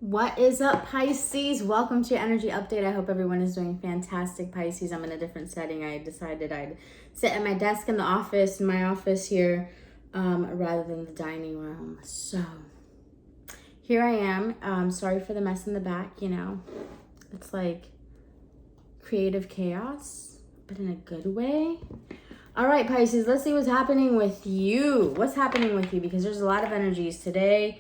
What is up, Pisces? Welcome to your energy update. I hope everyone is doing fantastic, Pisces. I'm in a different setting. I decided I'd sit at my desk in the office, in my office here, rather than the dining room. So here I am. Sorry for the mess in the back, It's like creative chaos, but in a good way. All right, Pisces, let's see what's happening with you. What's happening with you? Because there's a lot of energies today.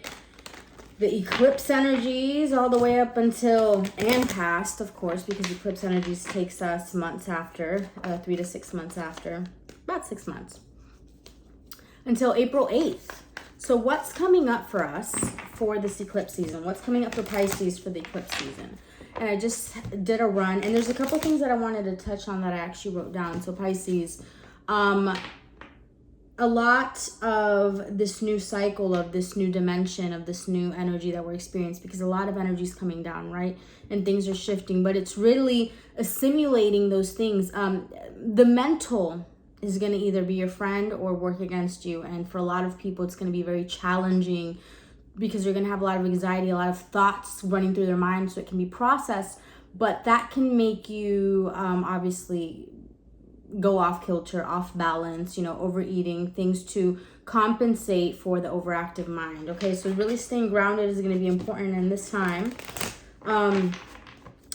The eclipse energies all the way up until and past, of course, because eclipse energies takes us months after, 3 to 6 months after, about 6 months, until April 8th. So what's coming up for us for this eclipse season? What's coming up for Pisces for the eclipse season? And I just did a run, and there's a couple things that I wanted to touch on that I actually wrote down. So Pisces, a lot of this new cycle, of this new dimension, of this new energy that we're experiencing, because a lot of energy is coming down, right? And things are shifting, but it's really assimilating those things. The mental is going to either be your friend or work against you. And for a lot of people, it's going to be very challenging because you're going to have a lot of anxiety, a lot of thoughts running through their mind, so it can be processed. But that can make you obviously go off kilter, off balance, overeating, things to compensate for the overactive mind. Okay, so really staying grounded is going to be important in this time.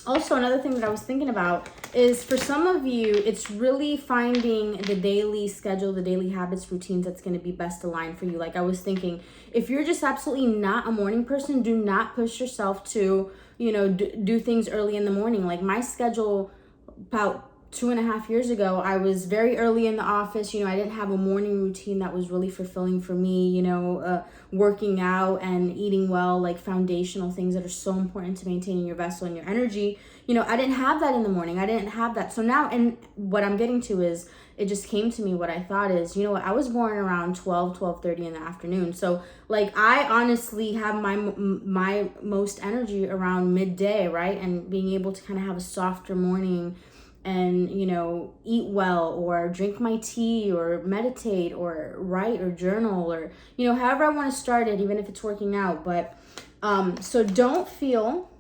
Also, another thing that I was thinking about is for some of you, it's really finding the daily schedule, the daily habits, routines that's going to be best aligned for you. Like I was thinking, if you're just absolutely not a morning person, do not push yourself to, do things early in the morning. Like my schedule about 2.5 years ago, I was very early in the office. I didn't have a morning routine that was really fulfilling for me, working out and eating well, like foundational things that are so important to maintaining your vessel and your energy. I didn't have that in the morning. I didn't have that. So now, and what I'm getting to is, it just came to me, what I thought is, I was born around 12:30 in the afternoon. So like, I honestly have my most energy around midday, right? And being able to kind of have a softer morning and, eat well, or drink my tea, or meditate, or write, or journal, or, however I want to start it, even if it's working out. But, so don't feel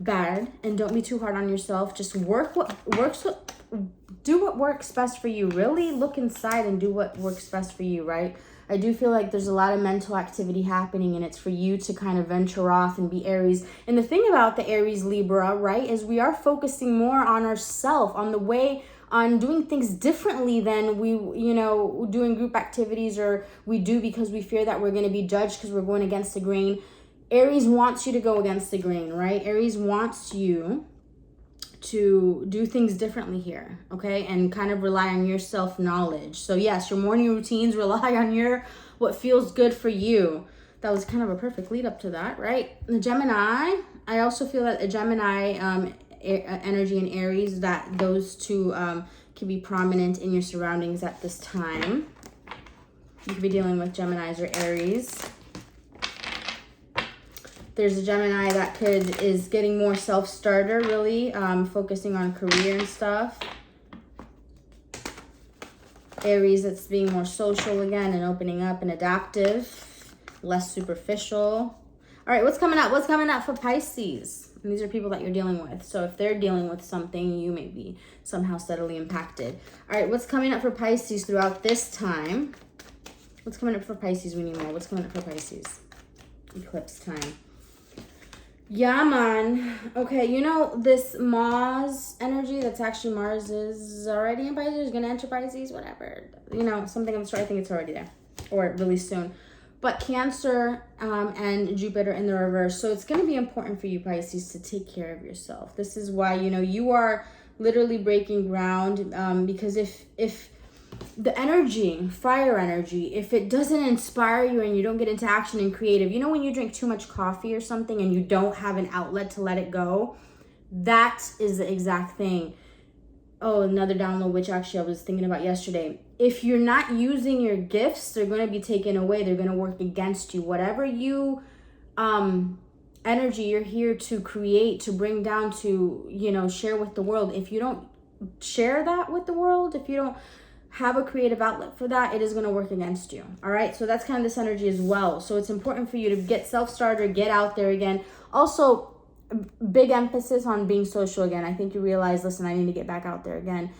bad and don't be too hard on yourself. Just do what works best for you. Really look inside and do what works best for you, right? I do feel like there's a lot of mental activity happening, and it's for you to kind of venture off and be Aries. And the thing about the Aries Libra, right, is we are focusing more on ourselves, on doing things differently than we, doing group activities, or we do because we fear that we're going to be judged because we're going against the grain. Aries wants you to go against the grain, right? Aries wants you to do things differently here, okay? And kind of rely on your self-knowledge. So yes, your morning routines rely on what feels good for you. That was kind of a perfect lead up to that, right? The Gemini, I also feel that a Gemini energy and Aries, that those two can be prominent in your surroundings at this time. You could be dealing with Geminis or Aries. There's a Gemini that is getting more self-starter, really, focusing on career and stuff. Aries that's being more social again and opening up and adaptive, less superficial. All right, what's coming up? What's coming up for Pisces? And these are people that you're dealing with. So if they're dealing with something, you may be somehow subtly impacted. All right, what's coming up for Pisces throughout this time? What's coming up for Pisces? We need more. What's coming up for Pisces? Eclipse time. Yeah, man. Okay, this Mars energy, that's actually Mars is already in Pisces, going to enter Pisces, whatever. Something I'm sure, I think it's already there, or really soon. But Cancer and Jupiter in the reverse. So it's going to be important for you, Pisces, to take care of yourself. This is why, you are literally breaking ground, because if the energy, fire energy, if it doesn't inspire you and you don't get into action and creative, when you drink too much coffee or something and you don't have an outlet to let it go, that is the exact thing. Oh, another download, which actually I was thinking about yesterday. If you're not using your gifts, they're going to be taken away. They're going to work against you. Whatever you, energy you're here to create, to bring down, to, share with the world. If you don't share that with the world, if you don't have a creative outlet for that, it is going to work against you. All right. So that's kind of this energy as well. So it's important for you to get self-starter, get out there again. Also, big emphasis on being social again. I think you realize, listen, I need to get back out there again.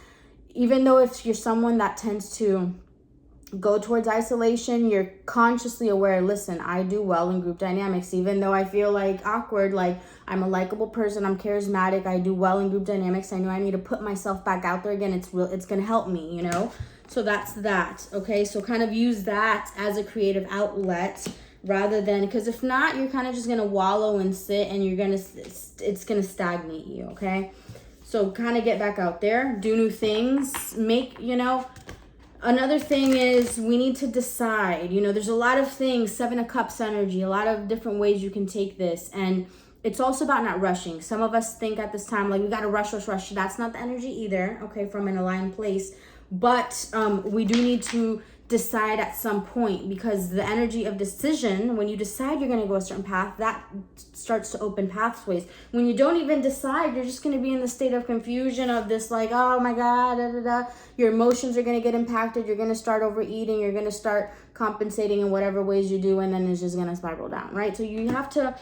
Even though if you're someone that tends to go towards isolation, you're consciously aware, listen, I do well in group dynamics. Even though I feel like awkward, like I'm a likable person, I'm charismatic, I do well in group dynamics, I know I need to put myself back out there again. It's going to help me, you know? So that's that, okay? So kind of use that as a creative outlet rather than, because if not, you're kind of just going to wallow and sit, and it's going to stagnate you, okay? So kind of get back out there, do new things, make, you know. Another thing is we need to decide, you know, there's a lot of things, 7 of Cups energy, a lot of different ways you can take this. And it's also about not rushing. Some of us think at this time, like, we got to rush. That's not the energy either, okay, from an aligned place. But we do need to decide at some point, because the energy of decision, when you decide you're going to go a certain path, that starts to open pathways. When you don't even decide, you're just going to be in the state of confusion of this, like, oh my God, da, da, da. Your emotions are going to get impacted. You're going to start overeating. You're going to start compensating in whatever ways you do, and then it's just going to spiral down, right? So you have to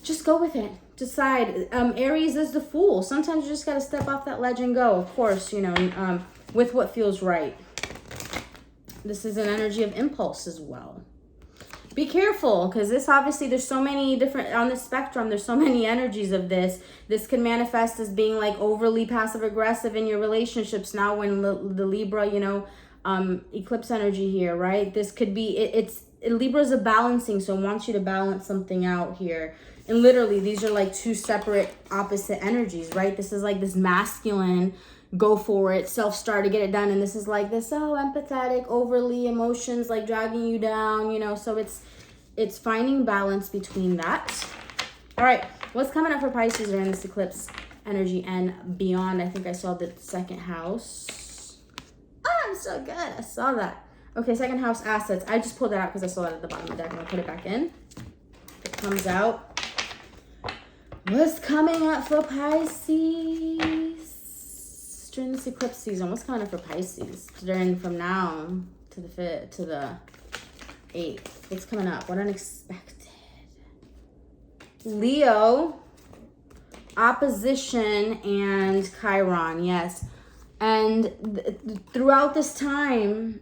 just go with it. Decide. Aries is the Fool. Sometimes you just got to step off that ledge and go, of course, you know, with what feels right. This is an energy of impulse as well. Be careful, because this obviously, there's so many different, on the spectrum, there's so many energies of this. This can manifest as being like overly passive aggressive in your relationships now when the Libra, you know, eclipse energy here, right? This could be, Libra is a balancing, so it wants you to balance something out here. And literally, these are like two separate opposite energies, right? This is like this masculine, go for it, self-start to get it done. And this is like this, oh, empathetic, overly emotions, like dragging you down, you know. So it's finding balance between that. All right, what's coming up for Pisces during this eclipse energy and beyond? I think I saw the second house. Oh, I'm so good. I saw that. Okay, second house assets. I just pulled that out because I saw it at the bottom of the deck. I'm going to put it back in. It comes out. What's coming up for Pisces during this eclipse season? What's coming up for Pisces from now to the 8th? What's coming up? What unexpected? Leo, opposition, and Chiron. Yes. And throughout this time,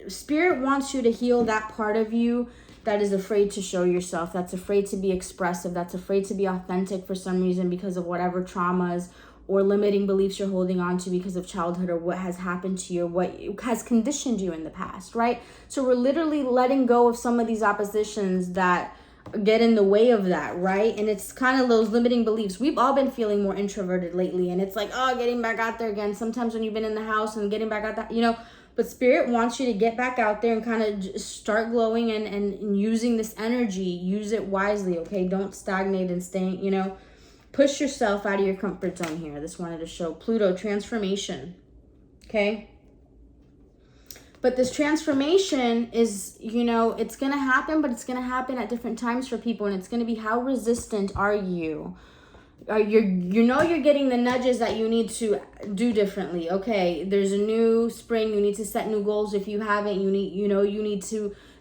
Spirit wants you to heal that part of you that is afraid to show yourself, that's afraid to be expressive, that's afraid to be authentic for some reason because of whatever traumas or limiting beliefs you're holding on to because of childhood or what has happened to you or what has conditioned you in the past, right? So we're literally letting go of some of these oppositions that get in the way of that, right? And it's kind of those limiting beliefs. We've all been feeling more introverted lately, and it's like, oh, getting back out there again. Sometimes when you've been in the house and getting back out there, you know, but Spirit wants you to get back out there and kind of start glowing and using this energy. Use it wisely, okay? Don't stagnate and stay, you know, push yourself out of your comfort zone here. This wanted to show Pluto transformation, okay? But this transformation is, you know, it's going to happen, but it's going to happen at different times for people. And it's going to be, how resistant are you? You know you're getting the nudges that you need to do differently. Okay, there's a new spring. You need to set new goals. If you haven't,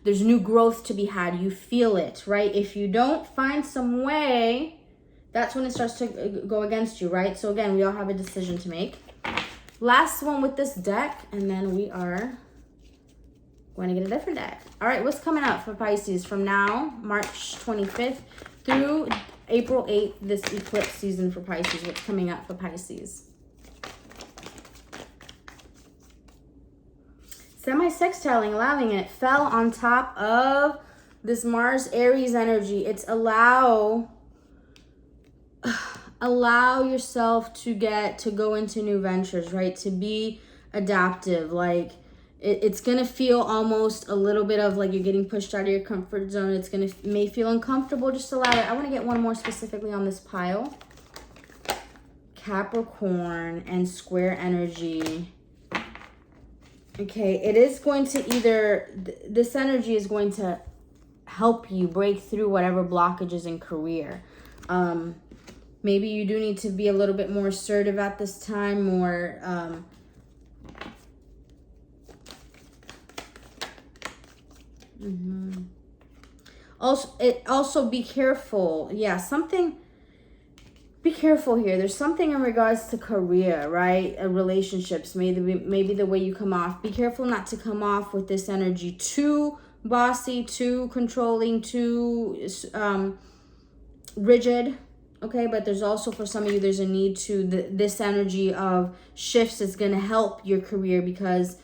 there's new growth to be had. You feel it, right? If you don't find some way, that's when it starts to go against you, right? So again, we all have a decision to make. Last one with this deck, and then we are going to get a different deck. All right, what's coming up for Pisces from now, March 25th through April 8th, this eclipse season for Pisces? What's coming up for Pisces? Semi-sextiling, allowing it, fell on top of this Mars Aries energy. It's allow yourself to go into new ventures, right? To be adaptive. Like it's going to feel almost a little bit of like you're getting pushed out of your comfort zone. It's going to may feel uncomfortable. Just allow it. I want to get one more specifically on this pile. Capricorn and square energy. Okay, it is going to either, this energy is going to help you break through whatever blockages in career. Maybe you do need to be a little bit more assertive at this time, more Also be careful. Yeah, be careful here. There's something in regards to career, right? Relationships, maybe the way you come off. Be careful not to come off with this energy too bossy, too controlling, too rigid. Okay, but there's also, for some of you, there's a need to, this energy of shifts is going to help your career, because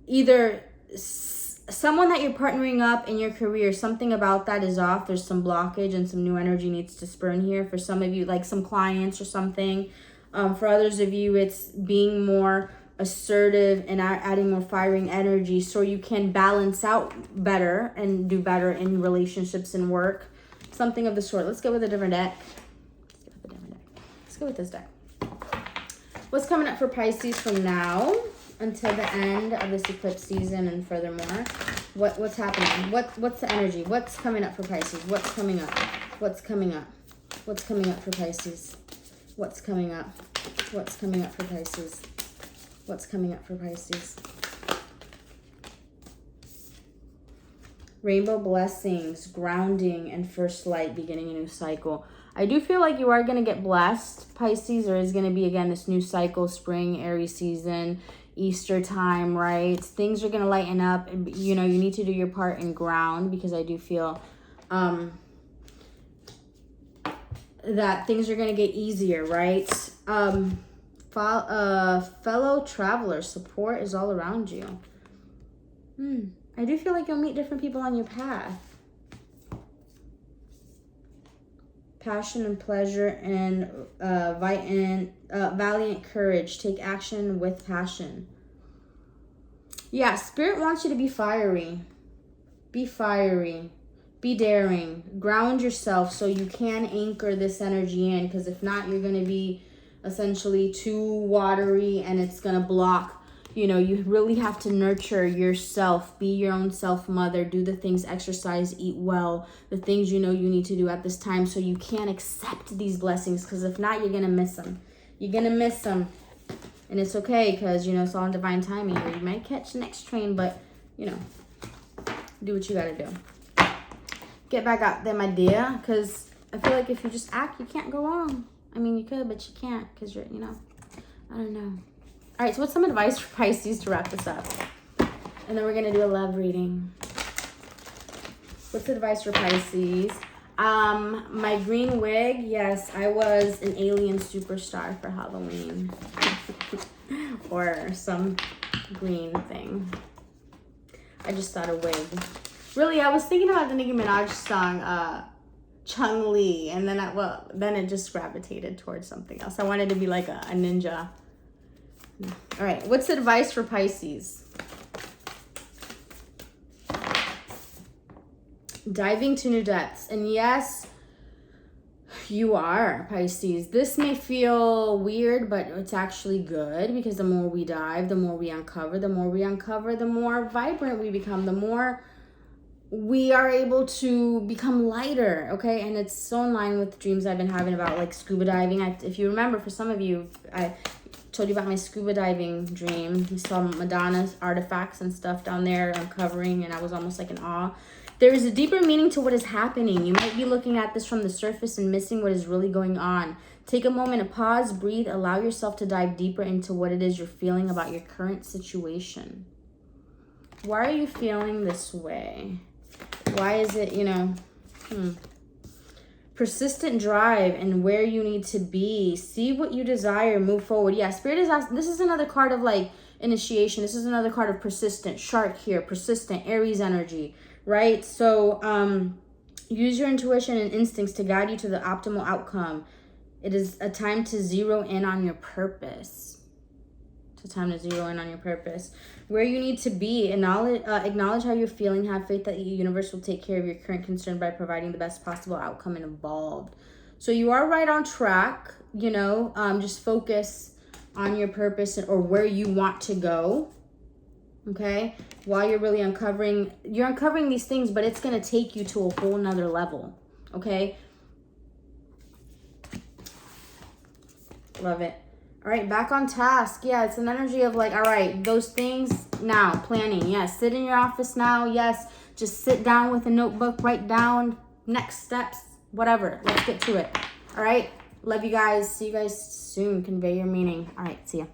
either someone that you're partnering up in your career, something about that is off. There's some blockage and some new energy needs to spurn here. For some of you, like some clients or something. For others of you, it's being more assertive and adding more firing energy so you can balance out better and do better in relationships and work. Something of the sort. Let's go with a different deck. Let's go with this deck. What's coming up for Pisces from now until the end of this eclipse season and furthermore? What's happening? What's the energy? What's coming up for Pisces? What's coming up? What's coming up? What's coming up for Pisces? What's coming up? What's coming up for Pisces? What's coming up for Pisces? Rainbow blessings, grounding, and first light, beginning a new cycle. I do feel like you are going to get blessed, Pisces. There is going to be, again, this new cycle, spring, Aries season, Easter time, right? Things are going to lighten up. You know, you need to do your part and ground, because I do feel that things are going to get easier, right? Fellow travelers, support is all around you. I do feel like you'll meet different people on your path. Passion and pleasure and valiant courage. Take action with passion. Yeah, Spirit wants you to be fiery. Be fiery. Be daring. Ground yourself so you can anchor this energy in, because if not, you're going to be essentially too watery and it's going to block. You know, you really have to nurture yourself. Be your own self-mother. Do the things, exercise, eat well. The things you know you need to do at this time so you can accept these blessings. Because if not, you're going to miss them. You're going to miss them. And it's okay, because, you know, it's all in divine timing. Or you might catch the next train, but, you know, do what you got to do. Get back out there, my dear. Because I feel like if you just act, you can't go wrong. I mean, you could, but you can't, because you're, you know, I don't know. All right, so what's some advice for Pisces to wrap this up? And then we're going to do a love reading. What's advice for Pisces? My green wig, yes, I was an alien superstar for Halloween. Or some green thing. I just thought a wig. Really, I was thinking about the Nicki Minaj song, Chung Lee, and then it just gravitated towards something else. I wanted to be like a ninja. All right, what's the advice for Pisces? Diving to new depths. And yes, you are, Pisces. This may feel weird, but it's actually good, because the more we dive, the more we uncover. The more we uncover, the more vibrant we become. The more we are able to become lighter, okay? And it's so in line with dreams I've been having about, like, scuba diving. If you remember, for some of you, I told you about my scuba diving dream. We saw Madonna's artifacts and stuff down there uncovering, and I was almost like in awe. There is a deeper meaning to what is happening. You might be looking at this from the surface and missing what is really going on. Take a moment to pause, breathe, allow yourself to dive deeper into what it is you're feeling about your current situation. Why are you feeling this way? Why is it, you know, persistent drive and where you need to be. See what you desire, move forward. Yeah, Spirit is asking. This is another card of like initiation. This is another card of persistent. Shark here, persistent, Aries energy, right? So use your intuition and instincts to guide you to the optimal outcome. It is a time to zero in on your purpose. It's a time to zero in on your purpose. Where you need to be, acknowledge how you're feeling, have faith that the universe will take care of your current concern by providing the best possible outcome and evolved. So you are right on track, you know, just focus on your purpose or where you want to go, okay? While you're really uncovering these things, but it's going to take you to a whole nother level, okay? Love it. All right, back on task. Yeah, it's an energy of like, all right, those things, now. Planning. Yes. Sit in your office now. Yes. Just sit down with a notebook. Write down next steps. Whatever. Let's get to it. All right. Love you guys. See you guys soon. Convey your meaning. All right. See ya.